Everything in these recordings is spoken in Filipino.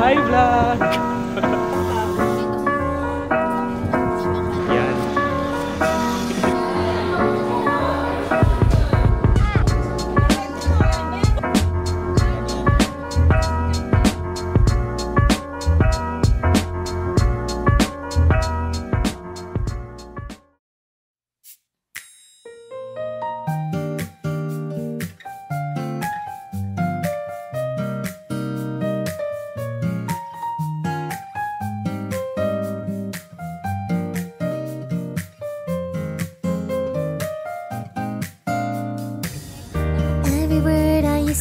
Hi vlog! Yan.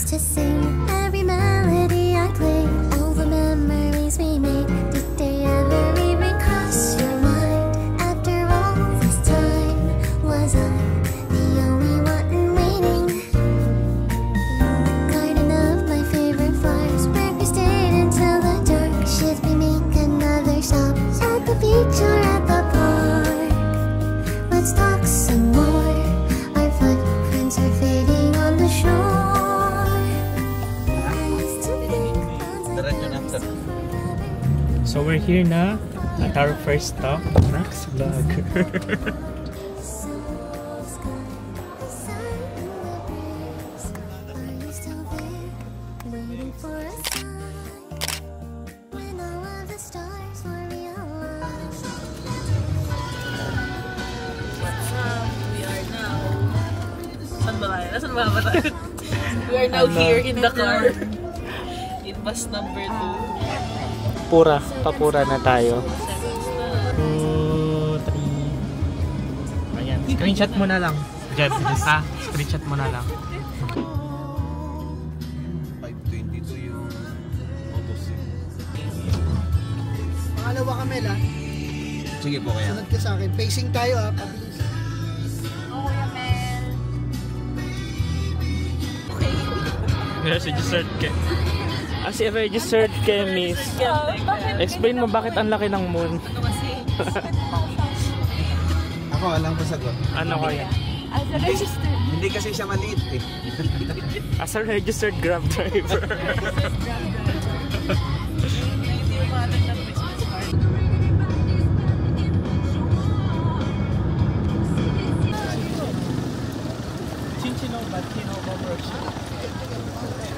To sing every melody I played, all the memories we made. Did they ever even cross your mind? After all this time, was I the only one waiting? The garden of my favorite flowers, where we stayed until the dark. Should we make another stop at the beach or at the park? Let's talk some more. Our footprints are fading on the shore. So we're here na at our first stop, Max Vlog. We are now here in the car. In bus number 2. Papura na tayo. 2, 3. Ayan, screenshot mo na lang. Diyan, screenshot mo na lang. 522 yung autosim. Pangalawa ka, Mel, ha? Sige po kaya. Sunod ka sa akin. Pacing tayo, ha? Pabilis. Oo, Kuya Mel. Registered ka. As i-registered kay Miss. Explain mo bakit ang laki ng moon. Ano kasi? Ako alam ko sagot. Ano kaya? As a registered. Hindi kasi siya maliit eh. As a registered Grab driver. Hindi umatag ng business card.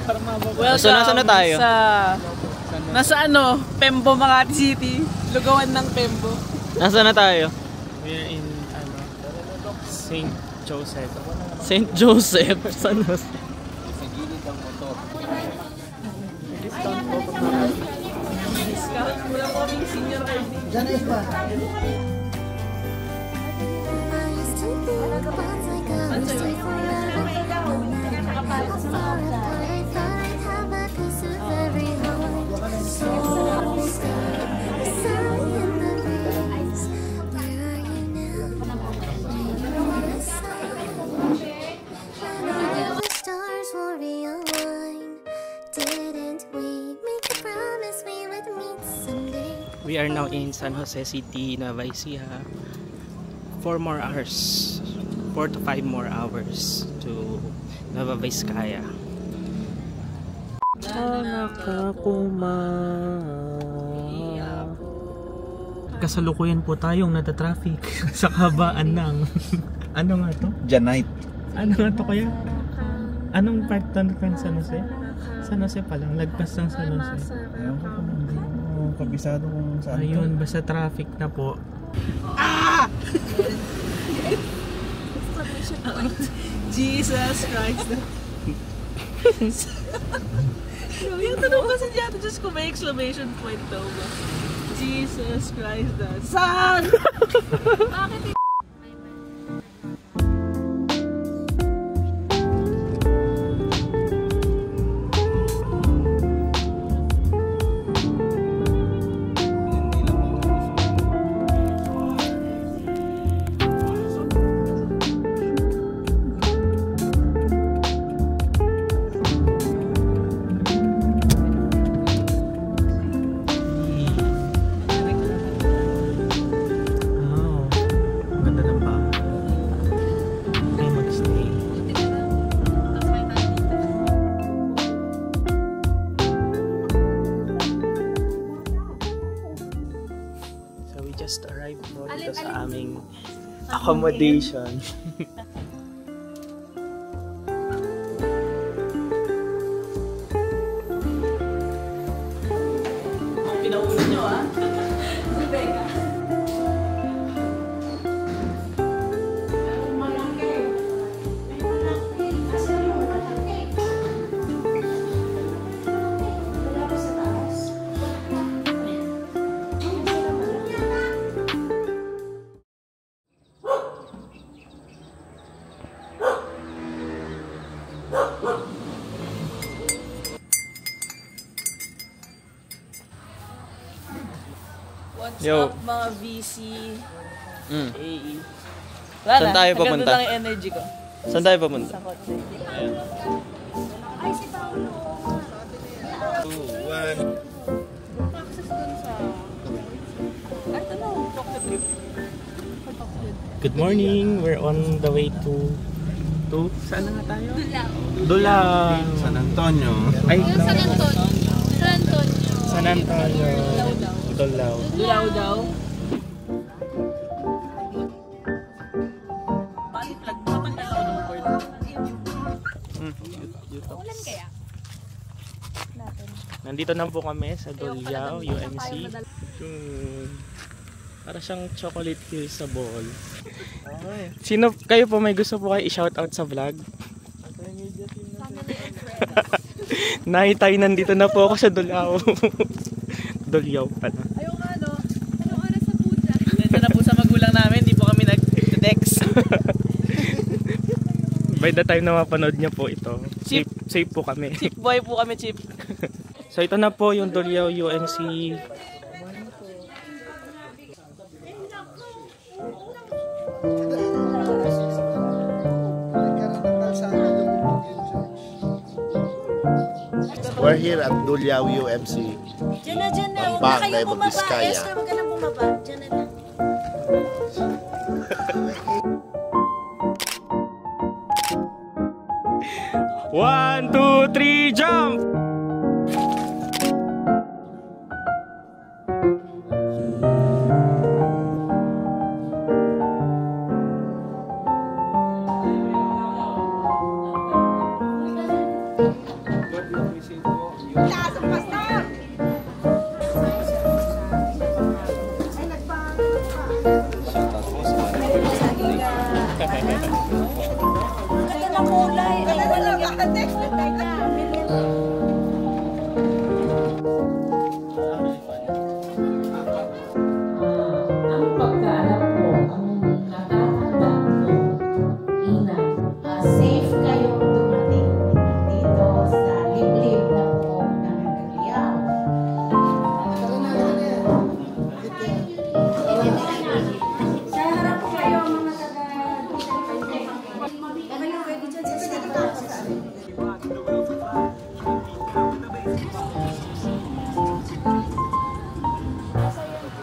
Welcome Nasa na tayo? Nasa ano? Pembo, Makati City. Lugawan ng Pembo. Nasaan na tayo? We're in St. Joseph. St. Joseph? Saan na? Sa gilid ang motor. Discount. Wala ko kaming senior card. Diyan na iba. We are now in San Jose City, Nueva Ecija. 4 more hours. 4 to 5 more hours to Nueva Vizcaya. Kasalukuyan po tayong nata-traffic sa kabaan ng ano nga to? Janite. Ano nga to kaya? Anong part ng San Jose? San Jose pa lang, lagpas ng San Jose. Ayun ko kung hindi mo kabisado kung saan. Ayun, basta traffic na po. Jesus Christ. Yung tanong kasi dyan, just kung may exclamation point daw ba? Jesus Christ. Saan? Bakit just arrived po dito sa aming accommodation. Pinaulo nyo ah. Rebecca. What's Yo. up mga VC? AE. Wala Saan na, tayo hanggang papunta? doon lang yung energy ko. Saan tayo papunta? Sa kotse. Ay, si Paolo. 2, 1. Access dun sa... Ito na, chocolate trip. Good morning. We're on the way to saan na nga tayo? Dulao. San Antonio. Ay, San Antonio. San Antonio. San Antonio. Dulao. Dulaw daw. Ulan kaya? Nandito na po kami sa Dulao, UMC. Para siyang chocolate hills sa Bohol. Sino kayo po may gusto po kayo i-shoutout sa vlog? Nay, tayo nandito na po ako sa Dulao. Dulao pala. Ayun nga, no? Anong oras sa puja? Ganda na po sa magulang namin, di po kami nag-text. By the time na mapanood niyo po ito, Chip. safe po kami. Chip boy po kami, Chip. So ito na po yung Dulao UMC. We're here at Dulao UMC. Diyan na, dyan na. Huwag na Pampang, kayong Nueva bumaba. Vizcaya. Esther, huwag ka nang bumaba. Diyan na lang. One, two, three, jump! Ganda ng kulay. Ay, wala ka. Ang pagkaalap ko, ang natatanda ko, Ina, safe kayong dumating dito sa liblib na po ng Dulao. Sa harap po kayo mga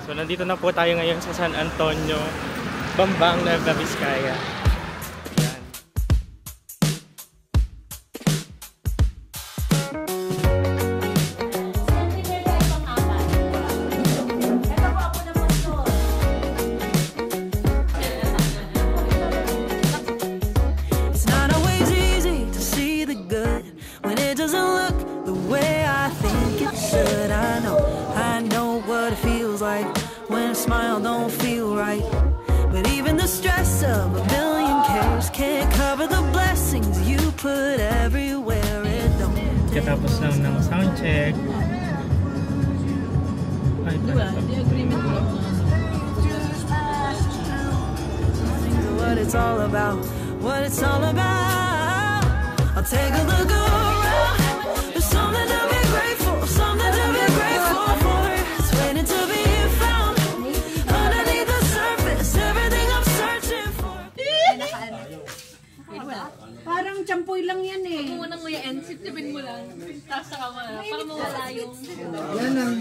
So nandito na po tayo ngayon sa San Antonio, Bambang, Nueva Vizcaya. Yan. It's not always easy to see the good when it doesn't look the way I think it should. I know what it feels like when a smile don't feel right. But even the stress of a million cares can't cover the blessings you put everywhere. It don't Katapos lang ng sound check. Ay, Diba? Hindi agreement ko. what it's all about, what it's all about. I'll take a look around. There's something to be grateful, something to be grateful for. It's waiting to be found underneath the surface. Everything I'm searching for. Parang champoy lang yan eh. Muna mo yan, sipsipin mo lang. Tapos saka mo na, para mawala yung... Yan ang...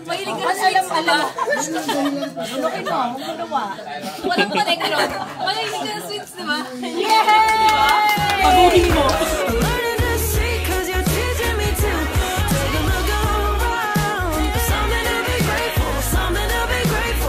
Mahilig ka sa alam. Lukin mo, humuluwa. Walang connection. Mahilig ka sa sweets, di ba? Paguhin mo. Learning to see 'cause you're teaching me to take a look around. Something to be grateful, something to be grateful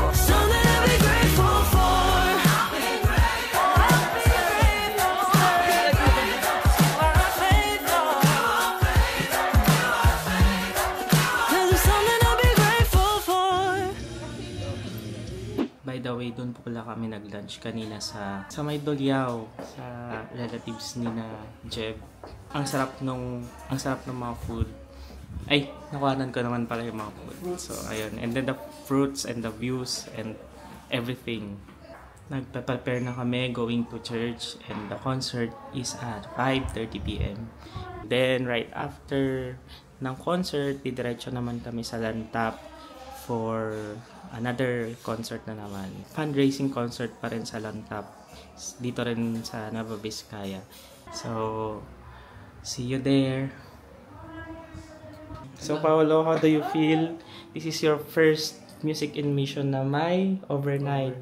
way, doon po pala kami nag-lunch kanina sa may Dolyao, sa relatives ni na Jeb. Ang sarap ng mga food. Ay, nakuhanan ko naman pala yung mga food. So, ayun. And then the fruits and the views and everything. Nagpe-prepare na kami going to church and the concert is at 5:30 p.m. Then, right after ng concert, didiretso naman kami sa Lantap for another concert na naman. Fundraising concert pa rin sa Lantap. Dito rin sa Nueva Vizcaya. So, see you there. So, Paolo, how do you feel? This is your first music in mission na may overnight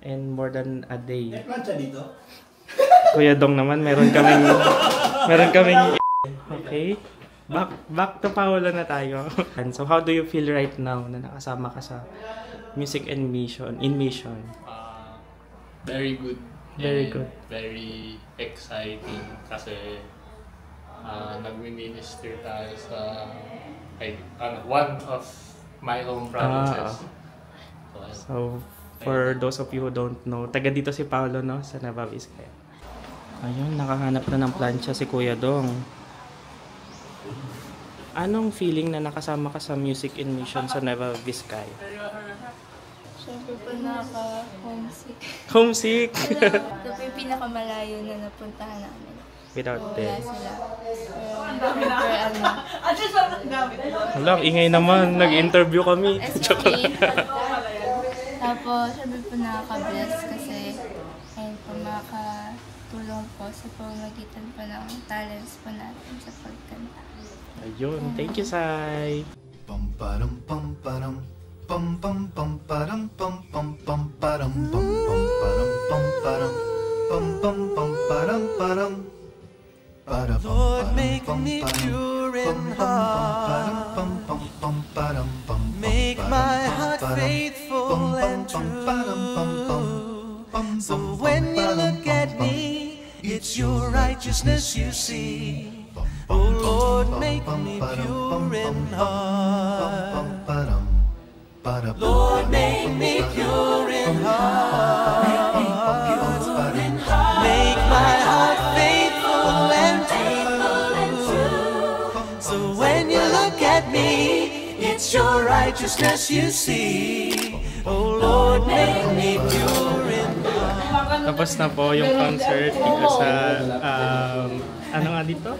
and more than a day. Kuya Dong naman, meron kaming okay. Back to Paolo na tayo. And so, how do you feel right now na nakasama ka sa music in mission? Very good. Very good. Very exciting kasi nag-minister tayo sa one of my home provinces. So, for those of you who don't know, taga dito si Paolo, no? Sa Nueva Vizcaya. Ayun, nakahanap na ng plancha si Kuya Dong. Anong feeling na nakasama ka sa music in mission sa Nueva Vizcaya? Siyempre po nakaka-homesick. Homesick? Ito po yung pinakamalayo na napuntahan namin. Without them. Wala ang ingay naman. Nag-interview kami. Tapos, siyempre po nakaka-bless kasi ayun po makakatulong po sa pamamagitan po ng talents po natin sa pagkanta. Ayun. Thank you, Sai. Lord, make me pure in heart. Make my heart faithful and true. So when you look at me, it's your righteousness you see. Oh Lord, make me pure in heart. Lord, make me pure in heart. Make my heart faithful and true. So when you look at me, it's your righteousness you see. Oh Lord, make me pure in heart. Tapos na po yung concert dito sa ano nga dito?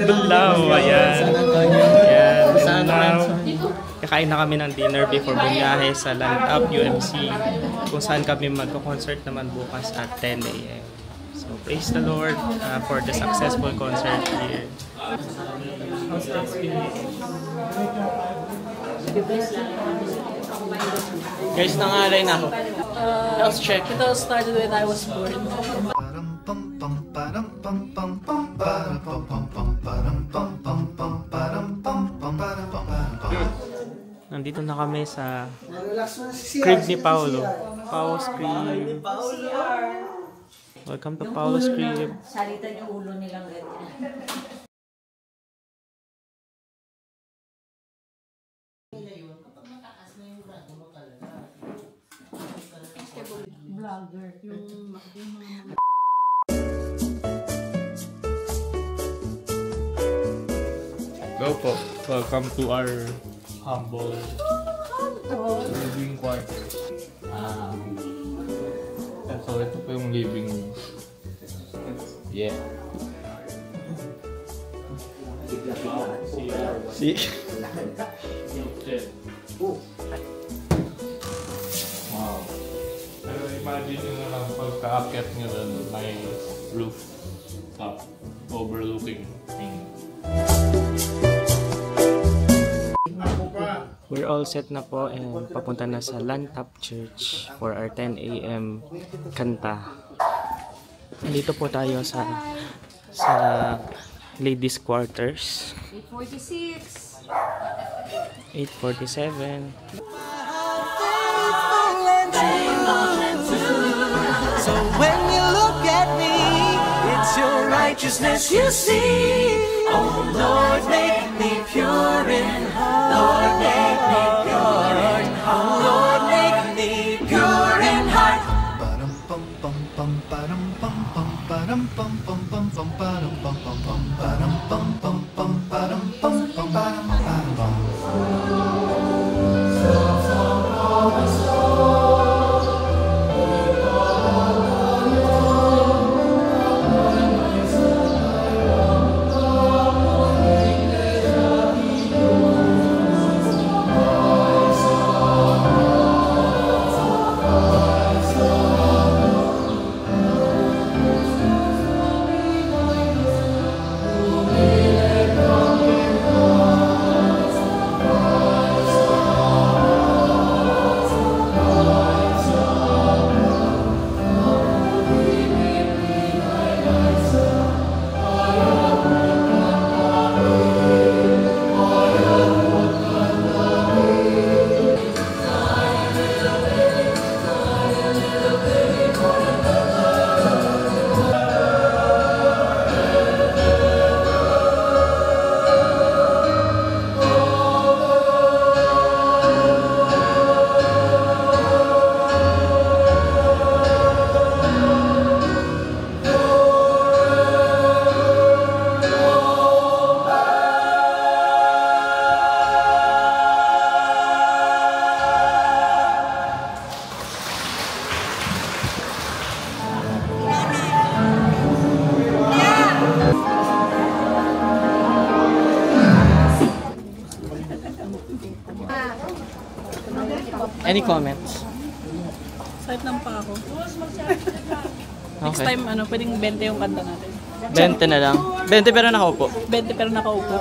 Dolyao. Ayan. Dolyao. Kakain na kami ng dinner before bumiyahe sa Lantap UMC kung saan kami magko-concert naman bukas at 10 a.m. So praise the Lord for the successful concert here. How's the experience? Guys, nangalay na ako. Let's check. It all started when I was born. Nandito na kami sa crib ni Paolo. Paolo's crib. Welcome to Paolo's crib. Salitan yung ulo nilang ganyan. Vlogger. Go po. Welcome to our humble living quarters. So ito po yung living room. Yeah. See? Wow. Pero imagine nyo na lang pagka-akyat nyo doon, may roof top overlooking thing. We're all set na po and papunta na sa Lantap Church for our 10 a.m. kanta. Nandito po tayo sa ladies quarters. 8:46. 8:47. So when you look at me, it's your righteousness you see. Oh Lord, make me pure in heart. Lord, make me pure in heart. Oh Lord, make me Any comments? Site lang pa ako. Next Okay. time, pwedeng 20 yung kanta natin. 20 na lang. 20 pero nakaupo. 20 pero nakaupo.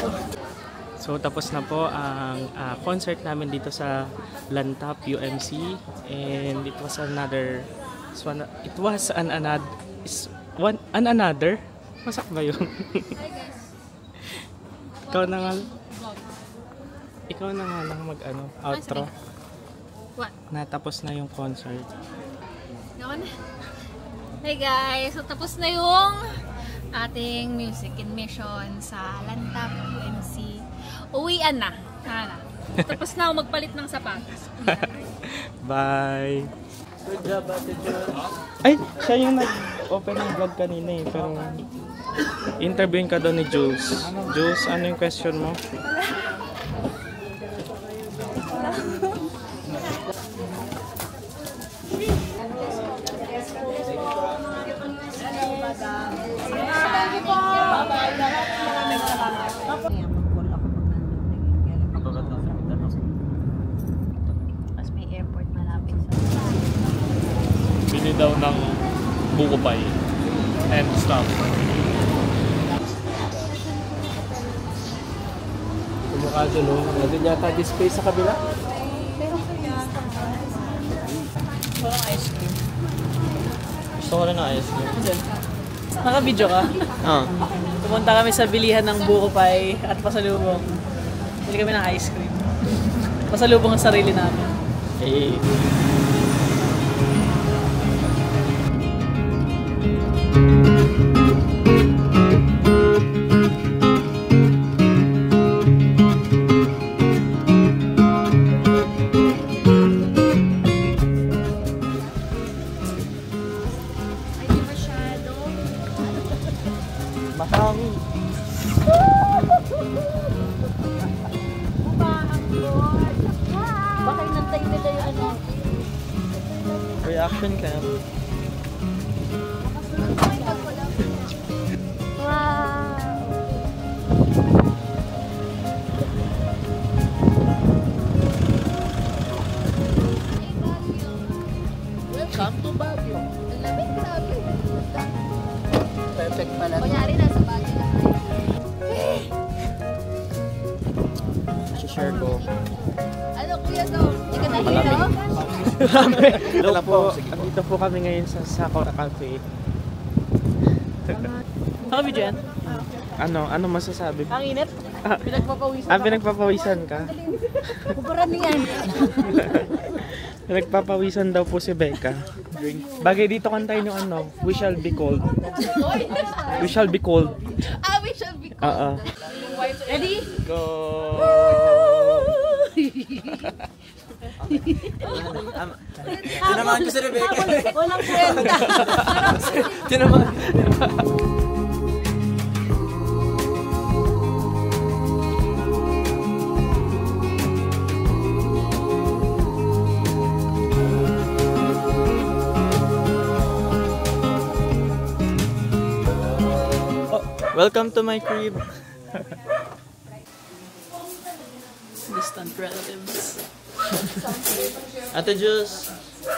So tapos na po ang concert namin dito sa Lantap UMC, and it was another masak ba yun? ikaw na nga lang mag outro. What? Natapos na yung concert. Hey guys, so tapos na yung ating music in mission sa Lantap UMC. Uwian na. Tapos na ako magpalit ng sapatos. Bye! Good job, Ate John. Ay, siya yung nag-open ng vlog kanina eh. Pero interviewin ka doon ni Jules. Jules, ano yung question mo? Mas may airport malapit sa Bili daw ng buko pie and stuff. Kumukha dyan, no? Nandun yata display sa kabila. Walang ice cream. Gusto ko rin ng ice cream. Naka-video ka? Oo. Pumunta kami sa bilihan ng buko pie at pasalubong. Bili kami ng ice cream. Pasalubong ang sarili namin. Eh. Mahangi. Baka inantay nila yung Reaction cam. Welcome to Baguio. Lamig, grabe. Perfect pala. Kunyari, nasa Baguio na tayo. share ko. Ano kuya Dom? Hindi ka nahilo? Hello po. Andito po kami ngayon sa Sakura Cafe. Naka-video yan? Ano masasabi? Ang init? Pinagpapawisan pinagpapawisan ka? Kukuran niyan. Pinagpapawisan daw po si Becca. Bagay dito kantayin yung We Shall Be Cold. We Shall Be Cold. We Shall Be Cold. Ready? Go! Tinamaan ko si Rebecca. Walang kwenta. Tinamaan. Welcome to my crib. Distant relatives. Ate Jus,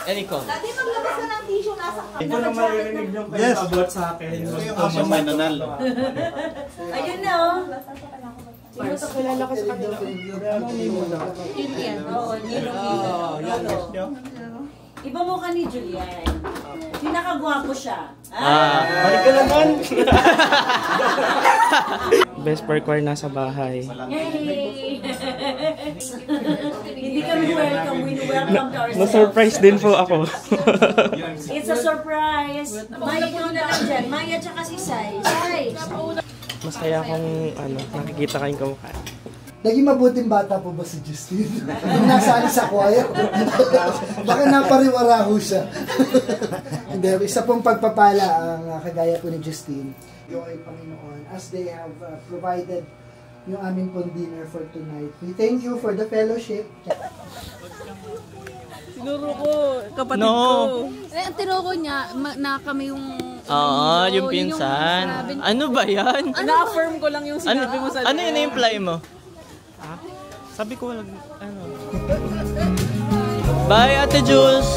any comment? Dati maglabas ka ng tissue, nasa Hindi ko na maririnig yung Yes. about sa akin. Ito yung aso may nanalo. Ayun na, oh. Kilala ko sa kanila. Julian. Oo, Nilo. Iba mo ka ni Julian. Pinakagwapo siya. Balik ka naman! Best parkour nasa bahay. Yay! Hindi kami welcome. We welcome to our Na-surprise din po ako. It's a surprise. Maya ikaw na lang dyan. Maya tsaka si Sai. Sai! Masaya akong nakikita kayong kamukha. Naging mabuting bata po ba si Justine? Nung nasali sa choir? Baka napariwara ho siya. Hindi, isa pong pagpapala ang kagaya po ni Justine. Yung ay Panginoon, as they have provided yung aming pong dinner for tonight. We thank you for the fellowship. Tinuro ko, kapatid No. ko. Ang tinuro niya, na kami yung... Oo, yung pinsan. Ano ba yan? Na-affirm ko lang yung sinabi mo sa Ano yun na-imply mo? Sabi ko walang, Bye, Ate Jules!